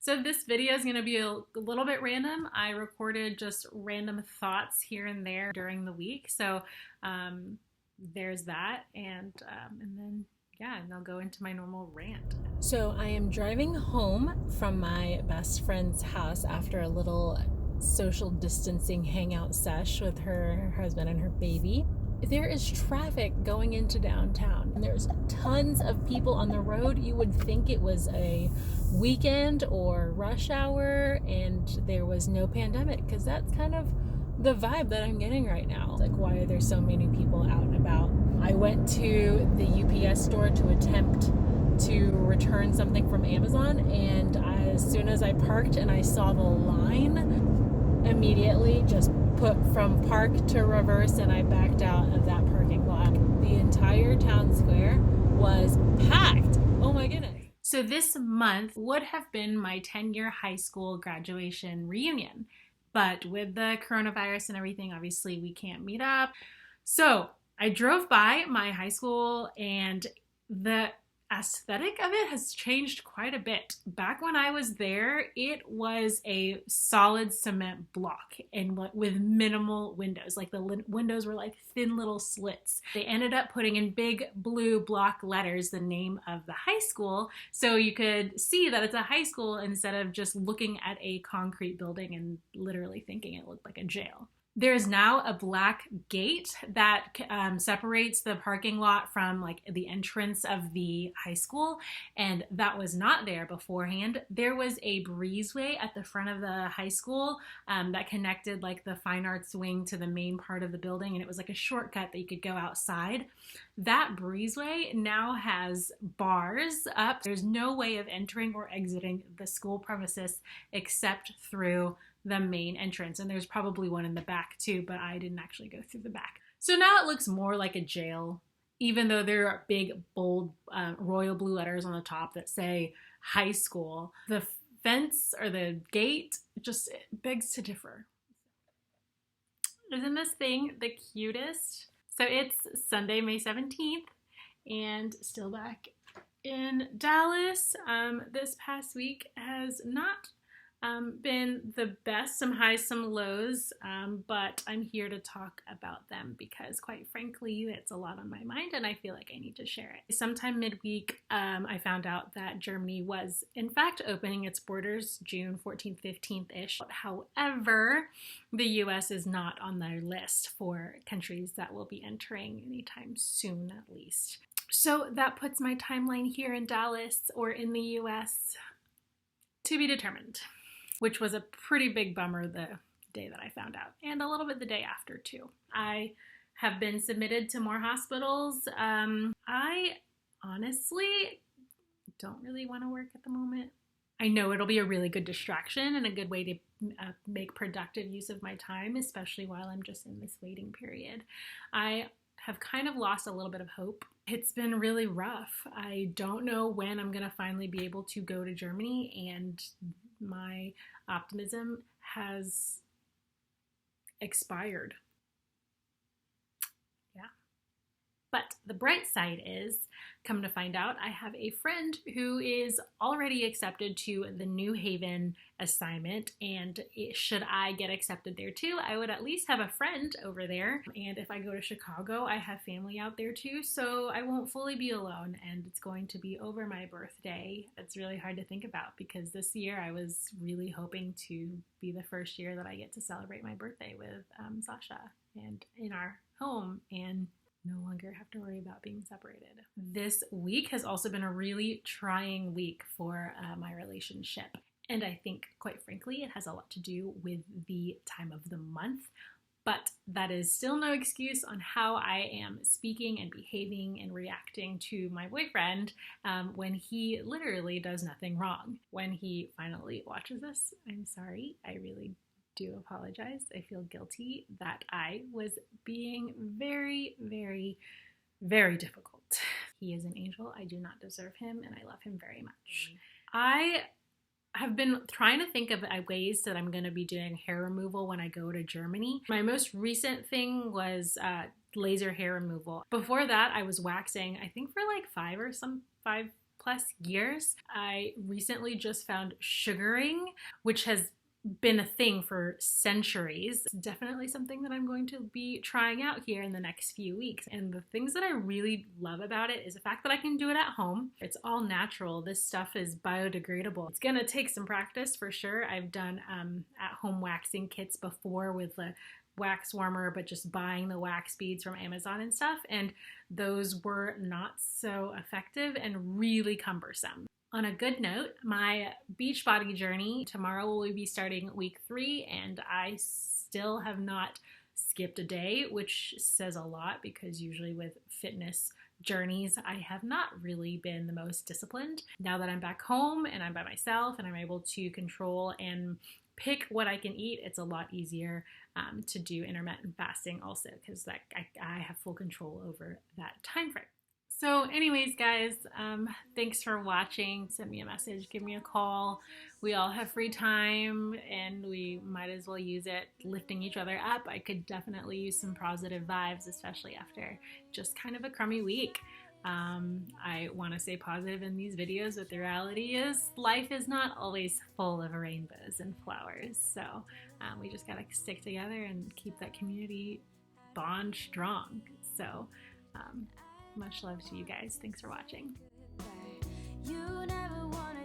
So this video is going to be a little bit random. I recorded just random thoughts here and there during the week. So there's that. And then, yeah, and I'll go into my normal rant. So I am driving home from my best friend's house after a little social distancing hangout sesh with her husband and her baby. There is traffic going into downtown, and there's tons of people on the road. You would think it was a weekend or rush hour and there was no pandemic, because that's kind of the vibe that I'm getting right now. Like, why are there so many people out and about? I went to the UPS store to attempt to return something from Amazon, and as soon as I parked and I saw the line, immediately just put from park to reverse, and I backed out of that parking lot. The entire town square was packed. Oh my goodness. So this month would have been my 10-year high school graduation reunion, but with the coronavirus and everything, obviously we can't meet up. So I drove by my high school, and the aesthetic of it has changed quite a bit. Back when I was there, it was a solid cement block and with minimal windows. Like, the windows were like thin little slits. They ended up putting in big blue block letters the name of the high school, so you could see that it's a high school instead of just looking at a concrete building and literally thinking it looked like a jail. There's now a black gate that separates the parking lot from like the entrance of the high school, and that was not there beforehand. There was a breezeway at the front of the high school that connected like the fine arts wing to the main part of the building, and it was like a shortcut that you could go outside. That breezeway now has bars up. There's no way of entering or exiting the school premises except through the main entrance, and there's probably one in the back too, but I didn't actually go through the back. So now it looks more like a jail, even though there are big, bold royal blue letters on the top that say high school. The fence or the gate just begs to differ. Isn't this thing the cutest? So it's Sunday, May 17th, and still back in Dallas. This past week has not been the best, some highs, some lows, but I'm here to talk about them because, quite frankly, it's a lot on my mind and I feel like I need to share it. Sometime midweek, I found out that Germany was in fact opening its borders June 14th, 15th-ish. However, the US is not on their list for countries that will be entering anytime soon, at least. So that puts my timeline here in Dallas or in the US to be determined, which was a pretty big bummer the day that I found out, and a little bit the day after too. I have been submitted to more hospitals. I honestly don't really want to work at the moment. I know it'll be a really good distraction and a good way to make productive use of my time, especially while I'm just in this waiting period. I have kind of lost a little bit of hope. It's been really rough. I don't know when I'm going to finally be able to go to Germany, and my optimism has expired. Yeah. But the bright side is, come to find out, I have a friend who is already accepted to the New Haven assignment, and should I get accepted there too, I would at least have a friend over there. And if I go to Chicago, I have family out there too, so I won't fully be alone, and it's going to be over my birthday. It's really hard to think about because this year I was really hoping to be the first year that I get to celebrate my birthday with Sasha and in our home, and no longer have to worry about being separated. This week has also been a really trying week for my relationship. And I think, quite frankly, it has a lot to do with the time of the month. But that is still no excuse on how I am speaking and behaving and reacting to my boyfriend when he literally does nothing wrong. When he finally watches this, I'm sorry, I really do apologize. I feel guilty that I was being very, very, very difficult. He is an angel. I do not deserve him, and I love him very much. I have been trying to think of ways that I'm going to be doing hair removal when I go to Germany. My most recent thing was laser hair removal. Before that, I was waxing, I think for like 5 plus years. I recently just found sugaring, which has been a thing for centuries. It's definitely something that I'm going to be trying out here in the next few weeks. And the things that I really love about it is the fact that I can do it at home. It's all natural. This stuff is biodegradable. It's gonna take some practice for sure. I've done at-home waxing kits before with the wax warmer, but just buying the wax beads from Amazon and stuff, and those were not so effective and really cumbersome. On a good note, my Beachbody journey, tomorrow will be starting week 3, and I still have not skipped a day, which says a lot because usually with fitness journeys, I have not really been the most disciplined. Now that I'm back home and I'm by myself and I'm able to control and pick what I can eat, it's a lot easier to do intermittent fasting also, because I have full control over that time frame. So anyways, guys, thanks for watching. Send me a message, give me a call. We all have free time and we might as well use it lifting each other up. I could definitely use some positive vibes, especially after just kind of a crummy week. I want to stay positive in these videos, but the reality is life is not always full of rainbows and flowers. So we just got to stick together and keep that community bond strong. So much love to you guys. Thanks for watching. You never wanted